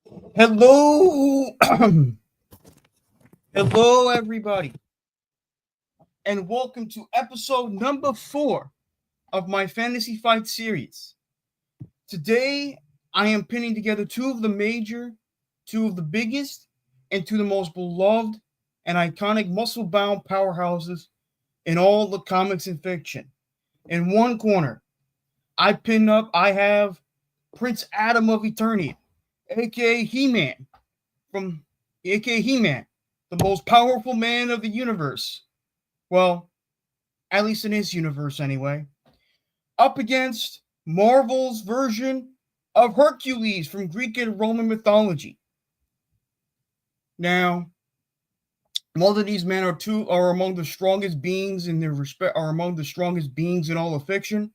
Hello, hello, everybody, and welcome to episode number 4 of my Fantasy Fight series. Today, I am pinning together two of the biggest, and two of the most beloved and iconic muscle bound powerhouses in all the comics and fiction. In one corner, I have Prince Adam of Eternia, aka He Man, from aka He-Man, the most powerful man of the universe. Well, at least in his universe anyway. Up against Marvel's version of Hercules from Greek and Roman mythology. Now, all of these men are among the strongest beings in their respect are among the strongest beings in all of fiction.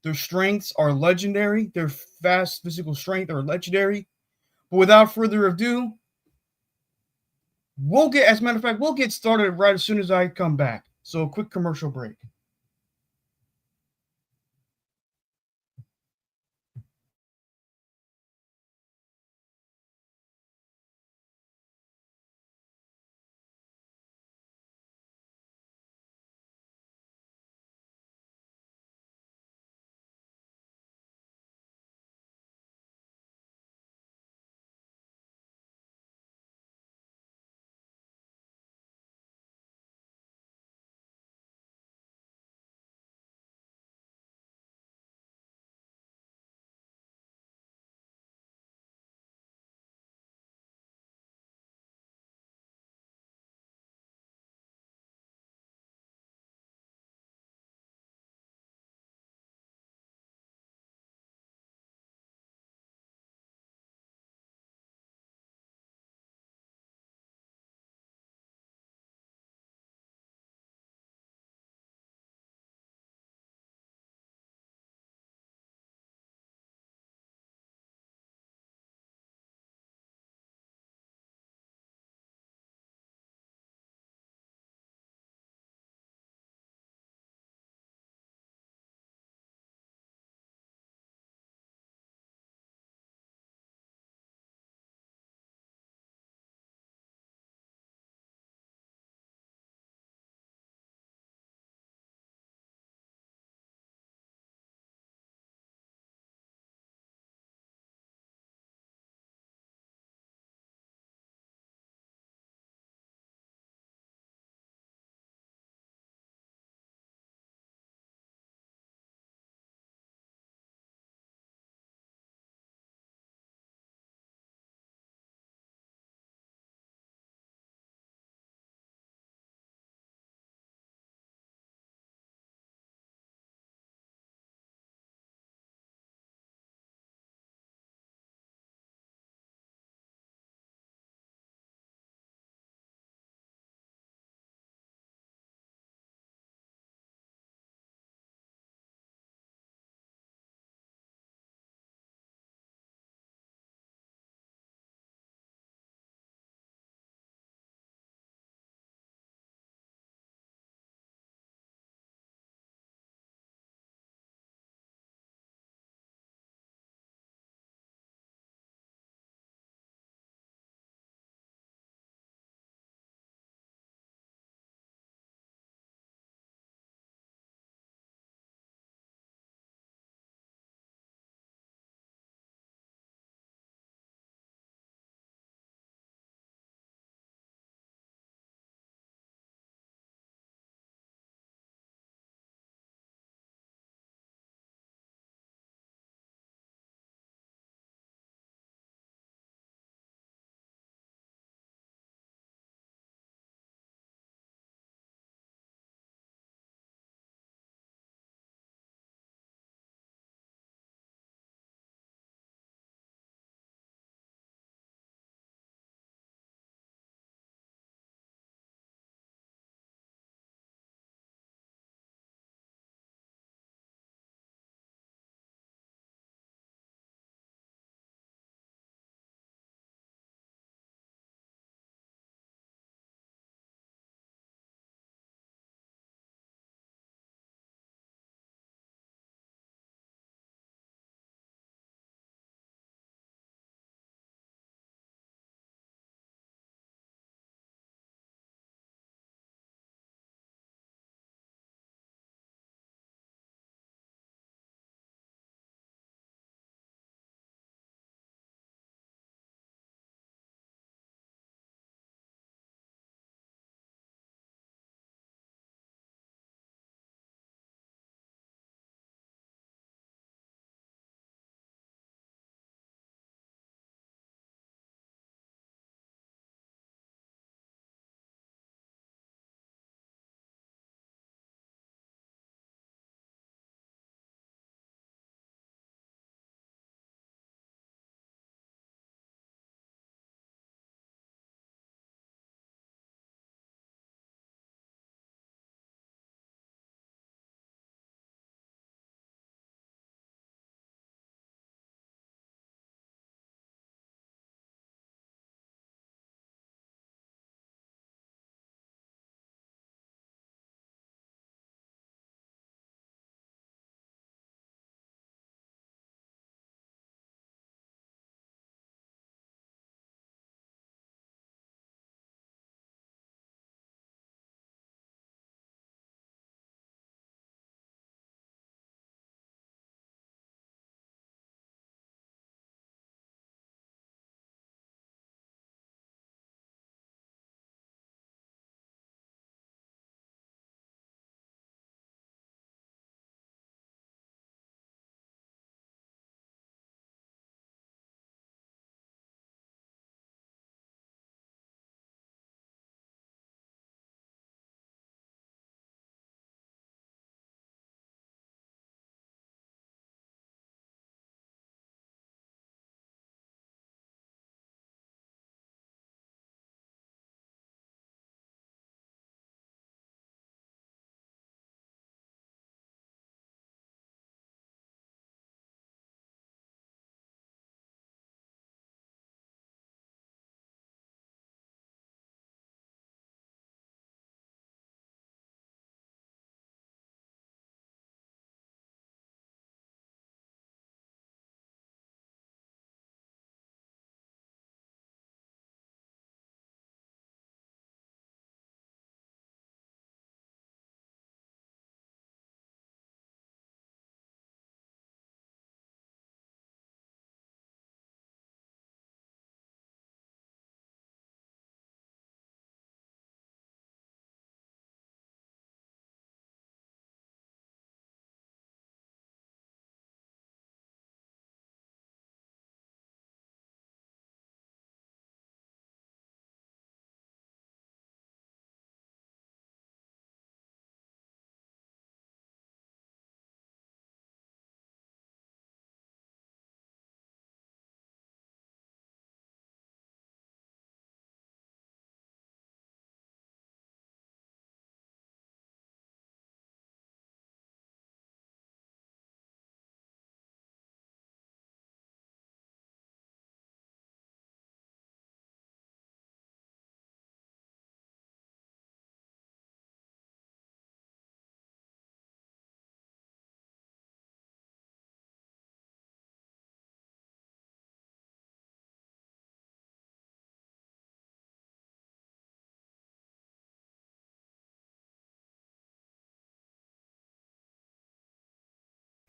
Their strengths are legendary, their fast physical strength are legendary. But without further ado, as a matter of fact, we'll get started right as soon as I come back. So, a quick commercial break.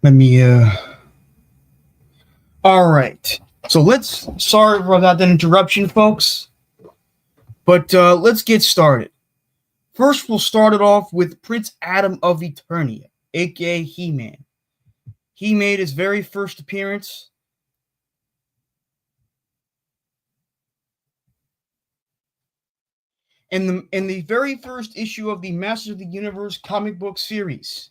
Let me all right. So let's sorry for that interruption, folks. But let's get started. First, we'll start it off with Prince Adam of Eternia, aka He-Man. He made his very first appearance in the very first issue of the Masters of the Universe comic book series.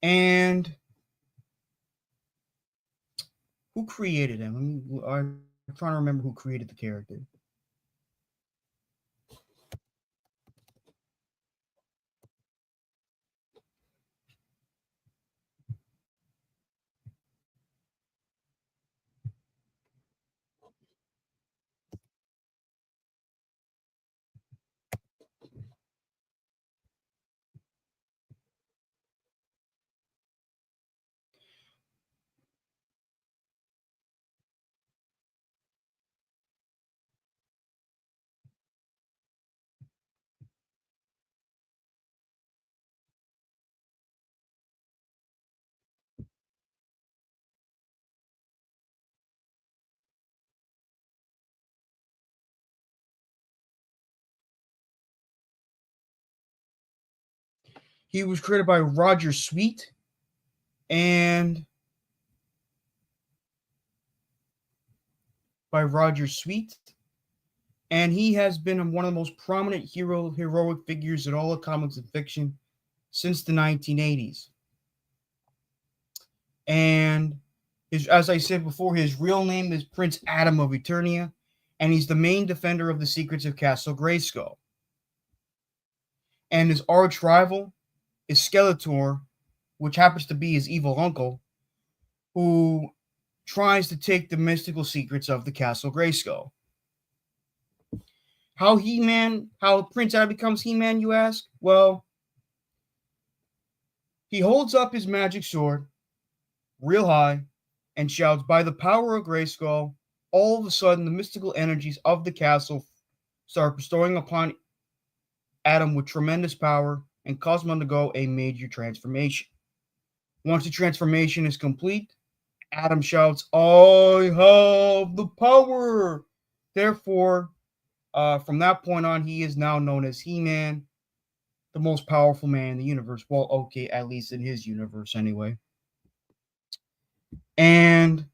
And who created him? I'm trying to remember who created the character. He was created by Roger Sweet and he has been one of the most prominent heroic figures in all of comics and fiction since the 1980s. And as I said before, his real name is Prince Adam of Eternia, and he's the main defender of the secrets of Castle Grayskull. And his arch rival is Skeletor, which happens to be his evil uncle, who tries to take the mystical secrets of the Castle Grayskull. How Prince Adam becomes He-Man, you ask? Well, he holds up his magic sword real high and shouts, "By the power of Grayskull," all of a sudden the mystical energies of the castle start bestowing upon Adam with tremendous power and cause him to undergo a major transformation. Once the transformation is complete, Adam shouts, "I have the power!" Therefore, from that point on, he is now known as He-Man, the most powerful man in the universe. Well, okay, at least in his universe anyway. And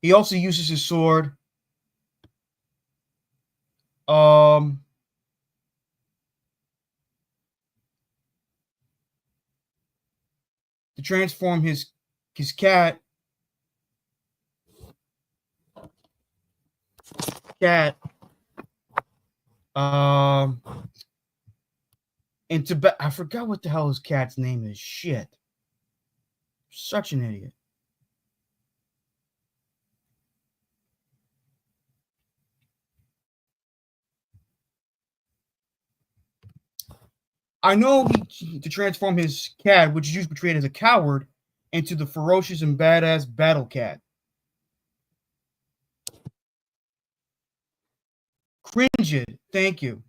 he also uses his sword to transform his cat into I forgot what the hell his cat's name is. Shit. Such an idiot. I know to transform his cat, which is usually portrayed as a coward, into the ferocious and badass battle cat. Cringer, thank you.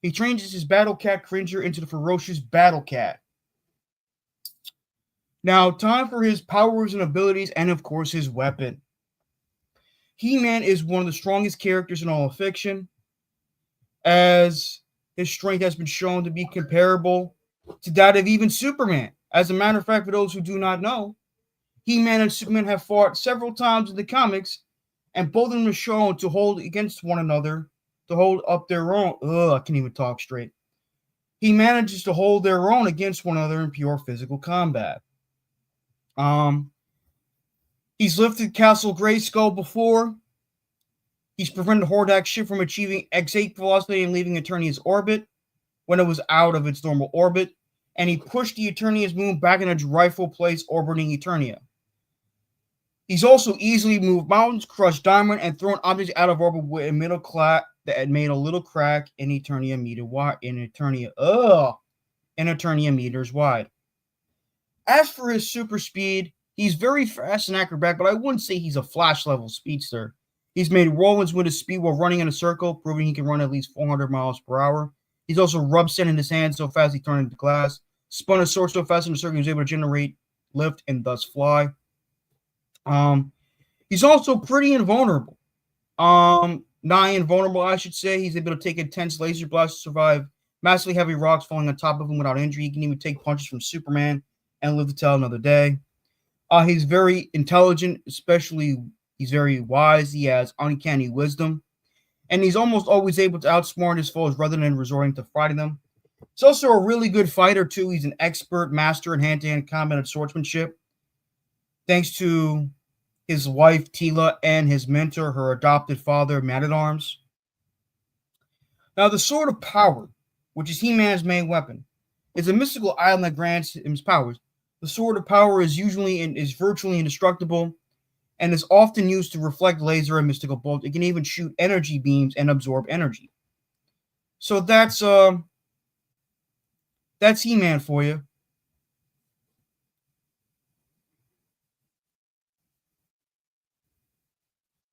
He changes his battle cat Cringer into the ferocious battle cat. Now, time for his powers and abilities, and of course, his weapon. He-Man is one of the strongest characters in all of fiction, as his strength has been shown to be comparable to that of even Superman. As a matter of fact, for those who do not know, He-Man and Superman have fought several times in the comics, and both of them are shown to hold against one another, to hold up their own. I can't even talk straight. He manages to hold their own against one another in pure physical combat. He's lifted Castle Grayskull before. He's prevented Hordak's ship from achieving escape velocity and leaving Eternia's orbit when it was out of its normal orbit, and he pushed the Eternia's moon back in its rightful place orbiting Eternia. He's also easily moved mountains, crushed diamond, and thrown objects out of orbit with a middle crack that had made a little crack in Eternia meters wide. As for his super speed, he's very fast and acrobatic, but I wouldn't say he's a Flash level speedster. He's made whirlwinds with his speed while running in a circle, proving he can run at least 400 miles per hour. He's also rubbed sand in his hands so fast he turned into glass. spun his sword so fast in the circle he was able to generate lift and thus fly. Um, he's also pretty invulnerable. Nigh invulnerable, I should say. He's able to take intense laser blasts to survive massively heavy rocks falling on top of him without injury. He can even take punches from Superman and live to tell another day. He's very intelligent, especially he's very wise. He has uncanny wisdom, and he's almost always able to outsmart his foes rather than resorting to fighting them. He's also a really good fighter too. He's an expert master in hand-to-hand combat and swordsmanship, thanks to his wife Tila and his mentor, her adopted father, Man at Arms. Now, the Sword of Power, which is He-Man's main weapon, is a mystical item that grants him his powers. The Sword of Power is virtually indestructible and is often used to reflect laser and mystical bolts. It can even shoot energy beams and absorb energy. So that's He-Man for you.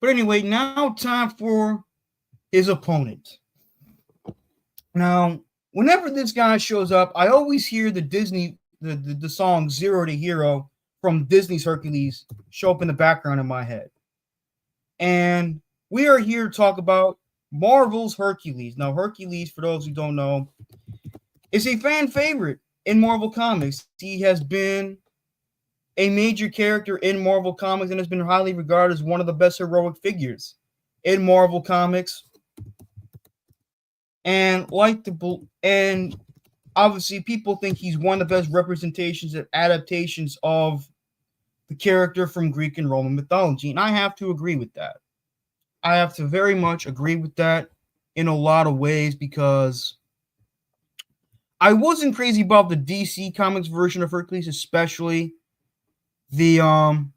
But anyway, now time for his opponent. Now, whenever this guy shows up, I always hear the song Zero to Hero from Disney's Hercules show up in the background in my head. And we are here to talk about Marvel's Hercules. Now, Hercules, for those who don't know, is a fan favorite in Marvel Comics. He has been a major character in Marvel Comics and has been highly regarded as one of the best heroic figures in Marvel Comics. And and obviously people think he's one of the best representations and adaptations of the character from Greek and Roman mythology, and I have to agree with that. I have to very much agree with that in a lot of ways because I wasn't crazy about the DC Comics version of Hercules, especially the um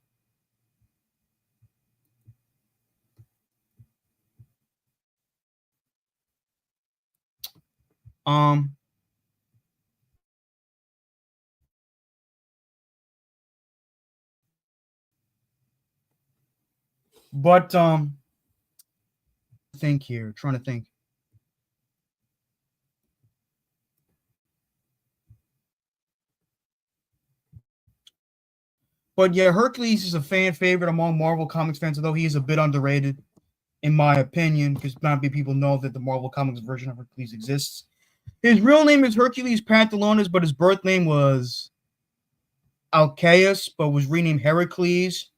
but think here, trying to think. But yeah, Hercules is a fan favorite among Marvel Comics fans, although he is a bit underrated, in my opinion, because not many people know that the Marvel Comics version of Hercules exists. His real name is Hercules Pantallonis, but his birth name was Alcaeus, but was renamed Heracles,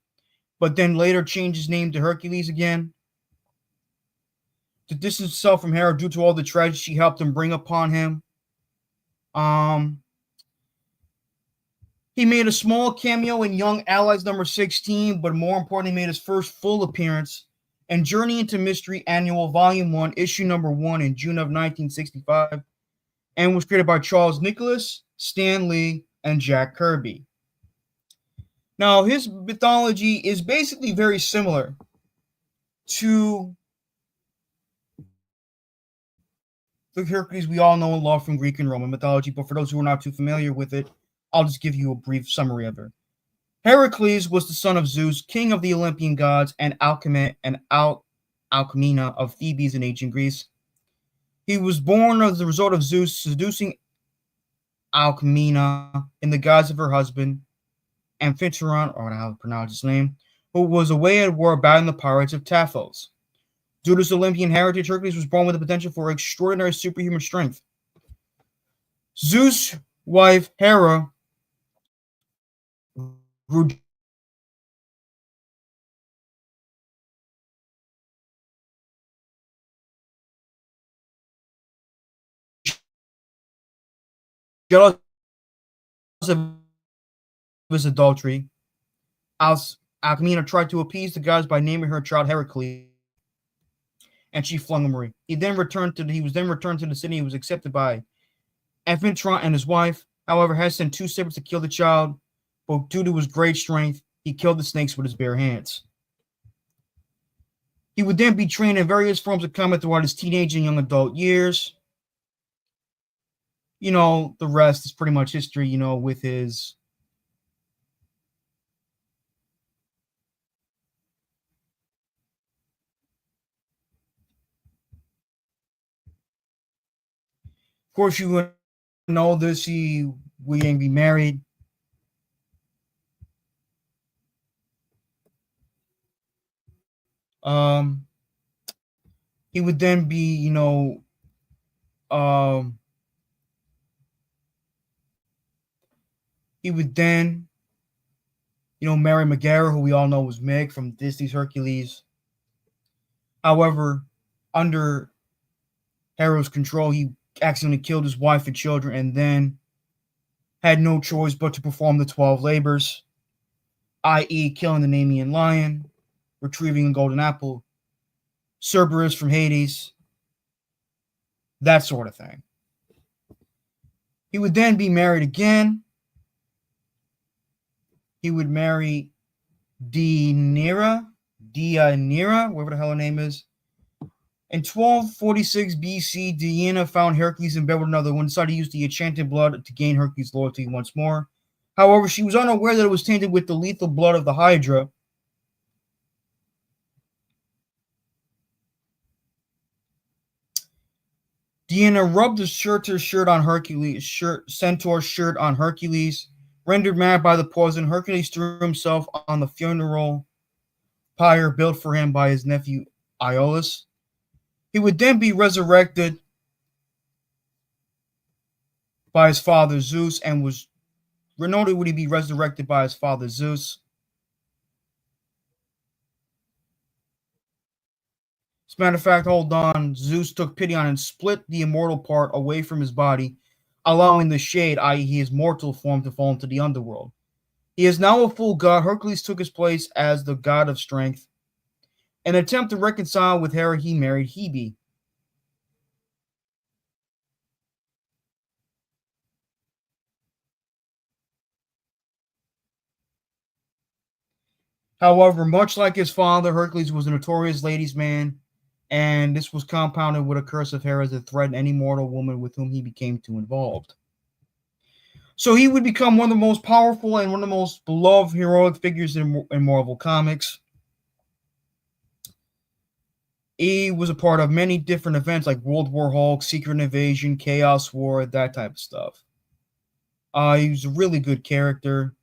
but then later changed his name to Hercules again to distance himself from Hera due to all the tragedy she helped him bring upon him. Um, he made a small cameo in Young Allies number 16, but more importantly, made his first full appearance in Journey into Mystery Annual Volume 1, Issue number 1 in June of 1965, and was created by Charles Nicholas, Stan Lee, and Jack Kirby. Now, his mythology is basically very similar to the Hercules we all know and love from Greek and Roman mythology, but for those who are not too familiar with it, I'll just give you a brief summary of it. Heracles was the son of Zeus, king of the Olympian gods, and Alcmena of Thebes in ancient Greece. He was born as the result of Zeus seducing Alcmena in the guise of her husband, Amphitryon, or how to pronounce his name, who was away at war battling the pirates of Taphos. Due to his Olympian heritage, Hercules was born with the potential for extraordinary superhuman strength. Zeus' wife Hera grew jealous of his adultery. Alcmena tried to appease the gods by naming her child Heracles, and she flung him away. He was then returned to the city and was accepted by Amphitryon and his wife. However, had sent two servants to kill the child, but due to his great strength, he killed the snakes with his bare hands. He would then be trained in various forms of combat throughout his teenage and young adult years. The rest is pretty much history, with his. Of course, you would know this. He would then be married. Um, he would then be, um, he would then, marry Megara, who we all know was Meg from Disney's Hercules. However, under Hero's control, he accidentally killed his wife and children, and then had no choice but to perform the 12 labors, i.e., killing the Nemean lion, retrieving a golden apple, Cerberus from Hades, that sort of thing. He would then be married again. He would marry Deianira, whatever the hell her name is. In 1246 BC, Diana found Hercules in bed with another one, decided to use the enchanted blood to gain Hercules' loyalty once more. However, she was unaware that it was tainted with the lethal blood of the Hydra. Diana rubbed the centaur shirt on Hercules. Rendered mad by the poison, Hercules threw himself on the funeral pyre built for him by his nephew Iolaus. He would then be resurrected by his father Zeus, and was not only would he be resurrected by his father Zeus. As a matter of fact, hold on, Zeus took pity on him and split the immortal part away from his body, allowing the shade, i.e., his mortal form, to fall into the underworld. He is now a full god. Hercules took his place as the god of strength. In an attempt to reconcile with Hera, he married Hebe. However, much like his father, Hercules was a notorious ladies' man, and this was compounded with a curse of Hera that threatened any mortal woman with whom he became too involved. So he would become one of the most powerful and one of the most beloved heroic figures in Marvel Comics. He was a part of many different events like World War Hulk, Secret Invasion, Chaos War, that type of stuff. He was a really good character.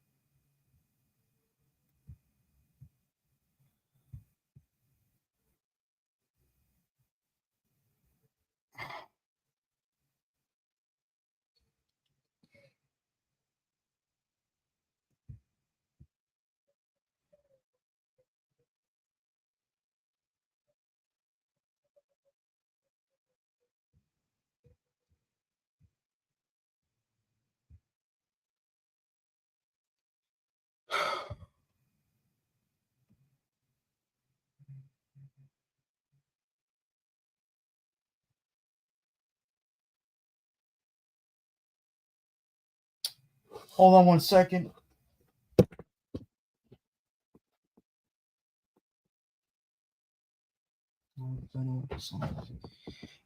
Hold on one second.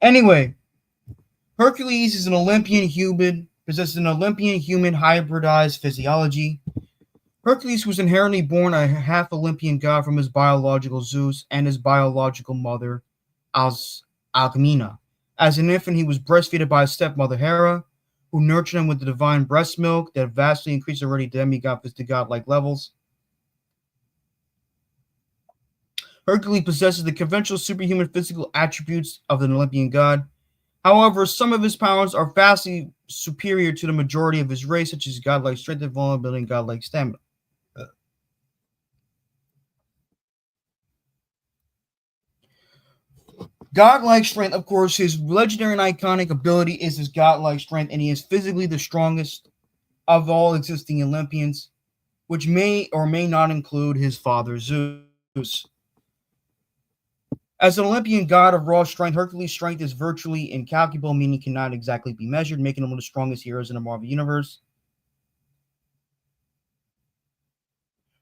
Anyway, Hercules is an Olympian human, possesses an Olympian human hybridized physiology. Hercules was inherently born a half Olympian god from his biological Zeus and his biological mother, Alcmena. As an infant, he was breastfed by his stepmother Hera, who nurtured him with the divine breast milk that vastly increased already demigod to godlike levels. Hercules possesses the conventional superhuman physical attributes of an Olympian god. However, some of his powers are vastly superior to the majority of his race, such as godlike strength and vulnerability and godlike stamina. Godlike strength, of course, his legendary and iconic ability is his godlike strength, and he is physically the strongest of all existing Olympians, which may or may not include his father Zeus. As an Olympian god of raw strength, Hercules' strength is virtually incalculable, meaning cannot exactly be measured, making him one of the strongest heroes in the Marvel Universe.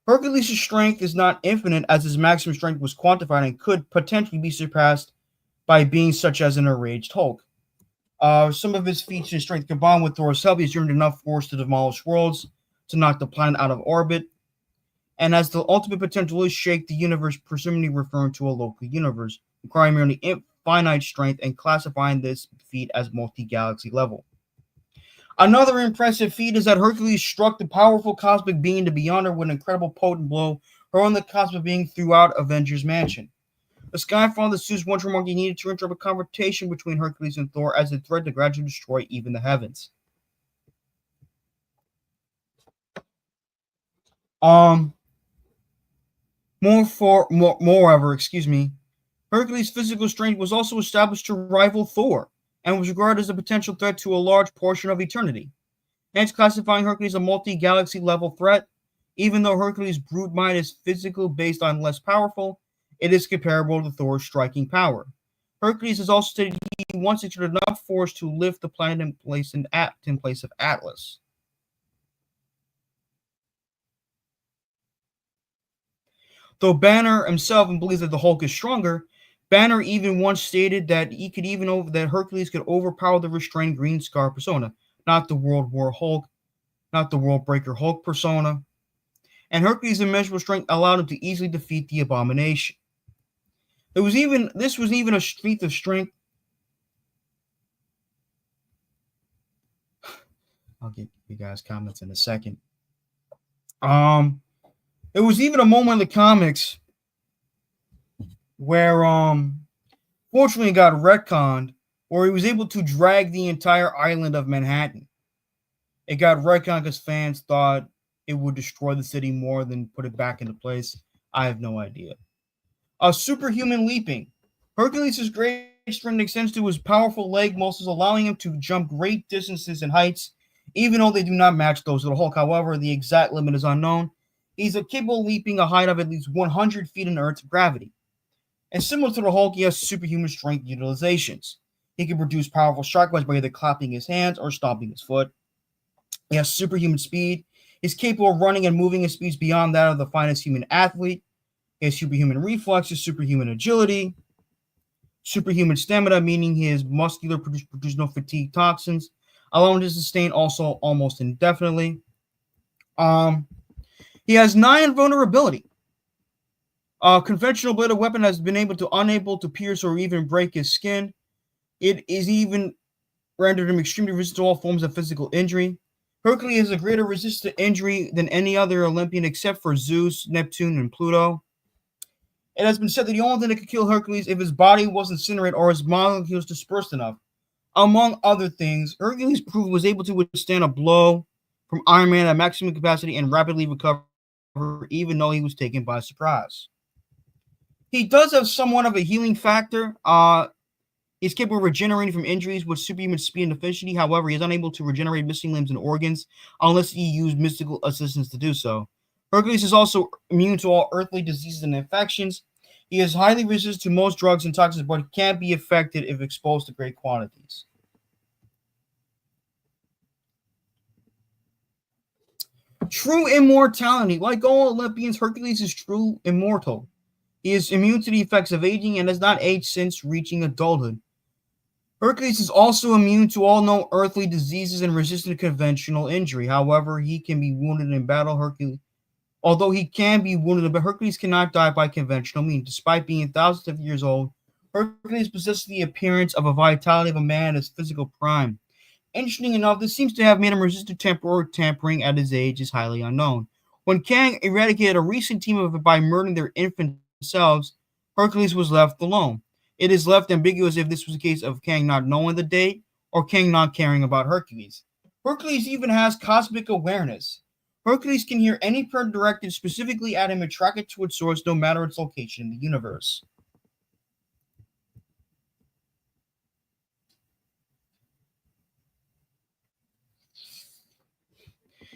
Hercules' strength is not infinite, as his maximum strength was quantified and could potentially be surpassed by beings such as an enraged Hulk. Some of his feats and strength combined with Thor's help, he's earned enough force to demolish worlds, to knock the planet out of orbit, and has the ultimate potential to shake the universe, presumably referring to a local universe, requiring merely infinite strength and classifying this feat as multi-galaxy level. Another impressive feat is that Hercules struck the powerful cosmic being to Beyonder with an incredible potent blow, hurling the cosmic being throughout Avengers Mansion. The Skyfall Zeus once remarked he needed to interrupt a confrontation between Hercules and Thor as it threatened to gradually destroy even the heavens. Um, moreover, Hercules' physical strength was also established to rival Thor and was regarded as a potential threat to a large portion of eternity, hence classifying Hercules a multi-galaxy level threat. Even though Hercules' brute mind is physical based on less powerful, it is comparable to Thor's striking power. Hercules has also stated he once exerted enough force to lift the planet in place of Atlas. Though Banner himself believes that the Hulk is stronger, Banner even once stated that that Hercules could overpower the restrained Green Scar persona, not the World War Hulk, not the World Breaker Hulk persona. And Hercules' immeasurable strength allowed him to easily defeat the Abomination. This was even a feat of strength. I'll get you guys comments in a second. It was even a moment in the comics where fortunately it got retconned, where he was able to drag the entire island of Manhattan. It got retconned because fans thought it would destroy the city more than put it back into place. I have no idea. Superhuman leaping. Hercules' great strength extends to his powerful leg muscles, allowing him to jump great distances and heights, even though they do not match those of the Hulk. However, the exact limit is unknown. He's capable of leaping a height of at least 100 feet in Earth's gravity. And similar to the Hulk, he has superhuman strength utilizations. He can produce powerful shockwaves by either clapping his hands or stomping his foot. He has superhuman speed. He's capable of running and moving at speeds beyond that of the finest human athlete. He has superhuman reflexes, superhuman agility, superhuman stamina, meaning his muscular produce no fatigue toxins, allowing him to sustain also almost indefinitely. He has 9 vulnerability. A conventional bladed weapon has been unable to pierce or even break his skin. It is even rendered him extremely resistant to all forms of physical injury. Hercules has a greater resistance to injury than any other Olympian except for Zeus, Neptune, and Pluto. It has been said that the only thing that could kill Hercules if his body was incinerated or his molecules dispersed enough. Among other things, Hercules proved was able to withstand a blow from Iron Man at maximum capacity and rapidly recover, even though he was taken by surprise. He does have somewhat of a healing factor. He's capable of regenerating from injuries with superhuman speed and efficiency. However, he is unable to regenerate missing limbs and organs unless he used mystical assistance to do so. Hercules is also immune to all earthly diseases and infections. He is highly resistant to most drugs and toxins, but can be affected if exposed to great quantities. True immortality. Like all Olympians, Hercules is true immortal. He is immune to the effects of aging and has not aged since reaching adulthood. Hercules is also immune to all known earthly diseases and resistant to conventional injury. However, he can be wounded in battle. Although he can be wounded, but Hercules cannot die by conventional means. Despite being thousands of years old, Hercules possesses the appearance of a vitality of a man in his physical prime. Interesting enough, this seems to have made him resistant to tampering at his age is highly unknown. When Kang eradicated a recent team of it by murdering their infant selves, Hercules was left alone. It is left ambiguous if this was a case of Kang not knowing the date or Kang not caring about Hercules. Hercules even has cosmic awareness. Hercules can hear any prayer directed specifically at him and track it to its source no matter its location in the universe.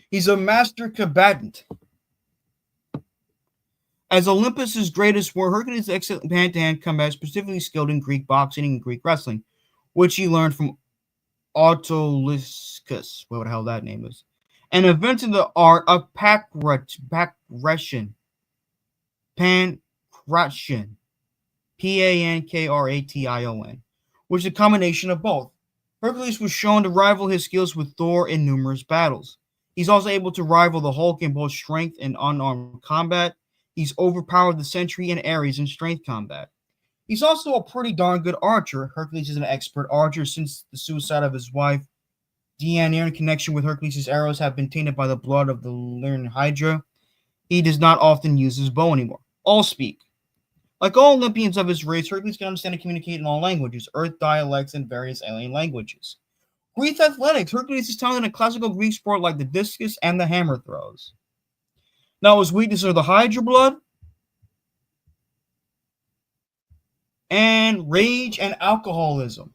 He's a master combatant. As Olympus's greatest warrior, Hercules' excellent hand-to-hand combat, specifically skilled in Greek boxing and Greek wrestling, which he learned from Autolycus, whatever the hell that name is, and invented the art of pankration. Pankration. Pankration, which is a combination of both. Hercules was shown to rival his skills with Thor in numerous battles. He's also able to rival the Hulk in both strength and unarmed combat. He's overpowered the Sentry and Ares in strength combat. He's also a pretty darn good archer. Hercules is an expert archer since the suicide of his wife DNA in connection with Hercules' arrows have been tainted by the blood of the Lyran Hydra. He does not often use his bow anymore. All speak. Like all Olympians of his race, Hercules can understand and communicate in all languages, Earth dialects, and various alien languages. Greek athletics. Hercules is talented in a classical Greek sport like the discus and the hammer throws. Now, his weaknesses are the Hydra blood and rage and alcoholism.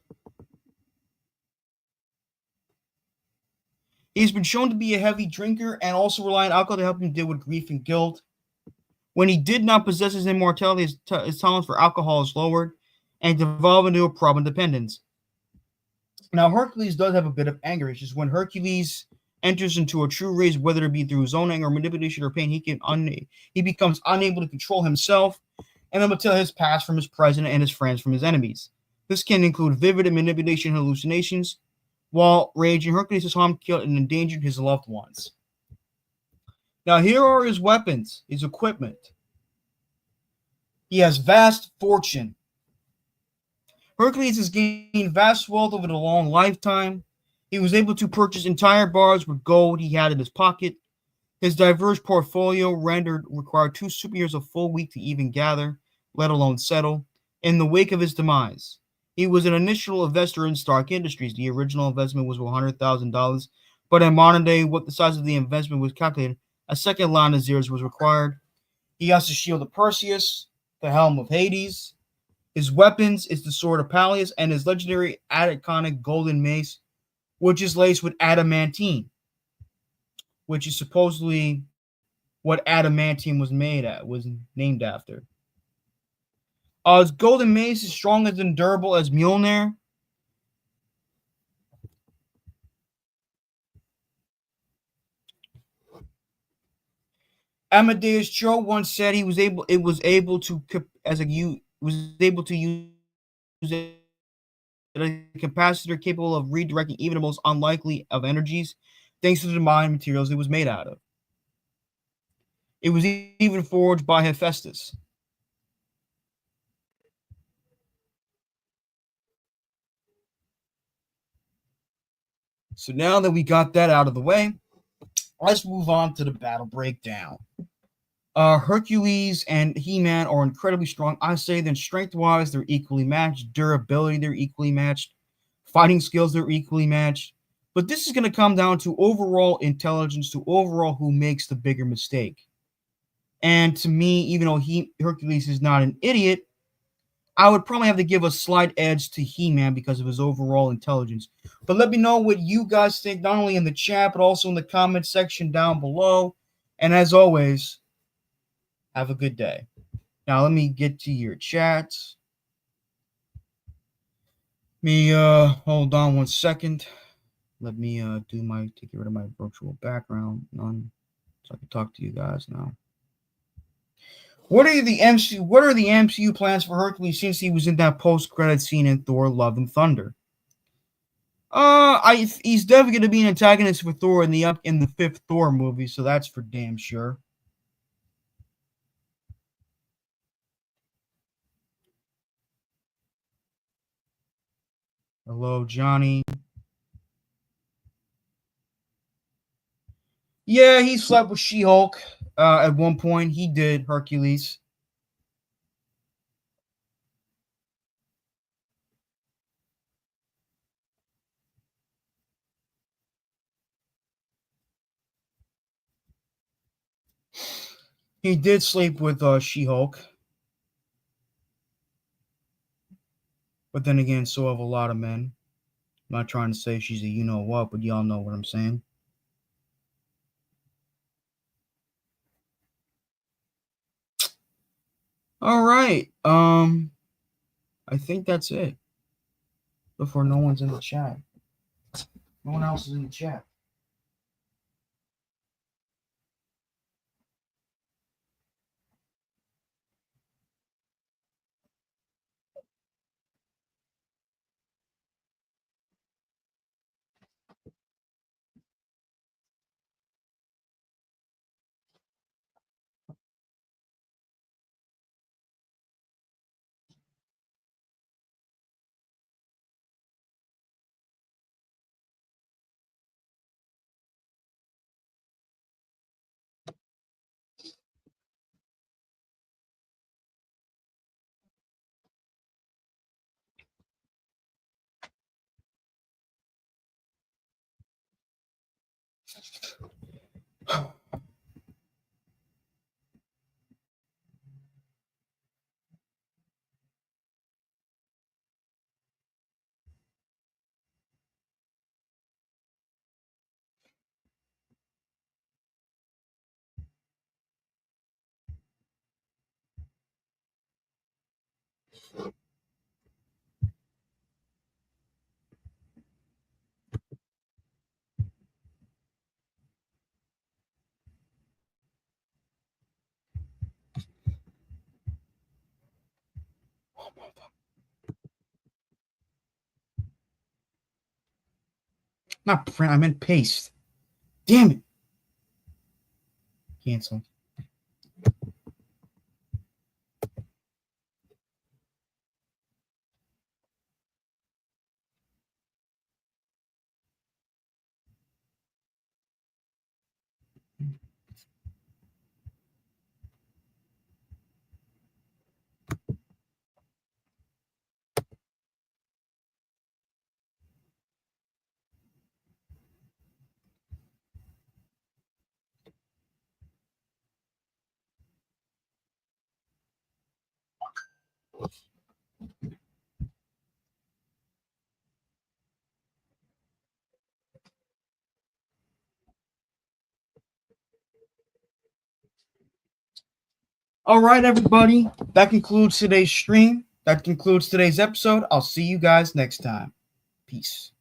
He's been shown to be a heavy drinker and also rely on alcohol to help him deal with grief and guilt. When he did not possess his immortality, his tolerance for alcohol is lowered and devolved into a problem of dependence. Now, Hercules does have a bit of anger issues. When Hercules enters into a true rage, whether it be through his own anger, manipulation, or pain, he becomes unable to control himself and able to tell his past from his present and his friends from his enemies. This can include vivid manipulation and hallucinations. While raging, Hercules has harmed, killed, and endangered his loved ones. Now, here are his weapons, his equipment. He has vast fortune. Hercules has gained vast wealth over the long lifetime. He was able to purchase entire bars with gold he had in his pocket. His diverse portfolio required 2 super years of full week to even gather, let alone settle. In the wake of his demise, he was an initial investor in Stark Industries. The original investment was $100,000, but in modern day, what the size of the investment was calculated, a second line of zeros was required. He has the shield of Perseus, the helm of Hades. His weapons is the sword of Peleus and his legendary iconic golden mace, which is laced with adamantine, which is supposedly what adamantium was named after. His golden mace is strong and durable as Mjolnir. Amadeus Cho once said he was able to use a capacitor capable of redirecting even the most unlikely of energies, thanks to the mind materials it was made out of. It was even forged by Hephaestus. So now that we got that out of the way, let's move on to the battle breakdown. Hercules and He-Man are incredibly strong. I say then strength-wise, they're equally matched. Durability, they're equally matched. Fighting skills, they're equally matched. But this is going to come down to overall intelligence, to overall who makes the bigger mistake. And to me, even though Hercules is not an idiot, I would probably have to give a slight edge to He-Man because of his overall intelligence. But let me know what you guys think, not only in the chat, but also in the comment section down below. And as always, have a good day. Now let me get to your chats. Me hold on 1 second. Let me take rid of my virtual background, none, so I can talk to you guys now. What are the MCU plans for Hercules since he was in that post-credit scene in Thor: Love and Thunder? He's definitely going to be an antagonist for Thor in the fifth Thor movie, so that's for damn sure. Hello, Johnny. Yeah, he slept with She-Hulk at one point. He did, Hercules. He did sleep with She-Hulk. But then again, so have a lot of men. I'm not trying to say she's a you-know-what, but y'all know what I'm saying. All right. I think that's it. Before no one's in the chat. No one else is in the chat. Not print, I meant paste. Damn it. Cancel. All right, everybody. That concludes today's stream. That concludes today's episode. I'll see you guys next time. Peace.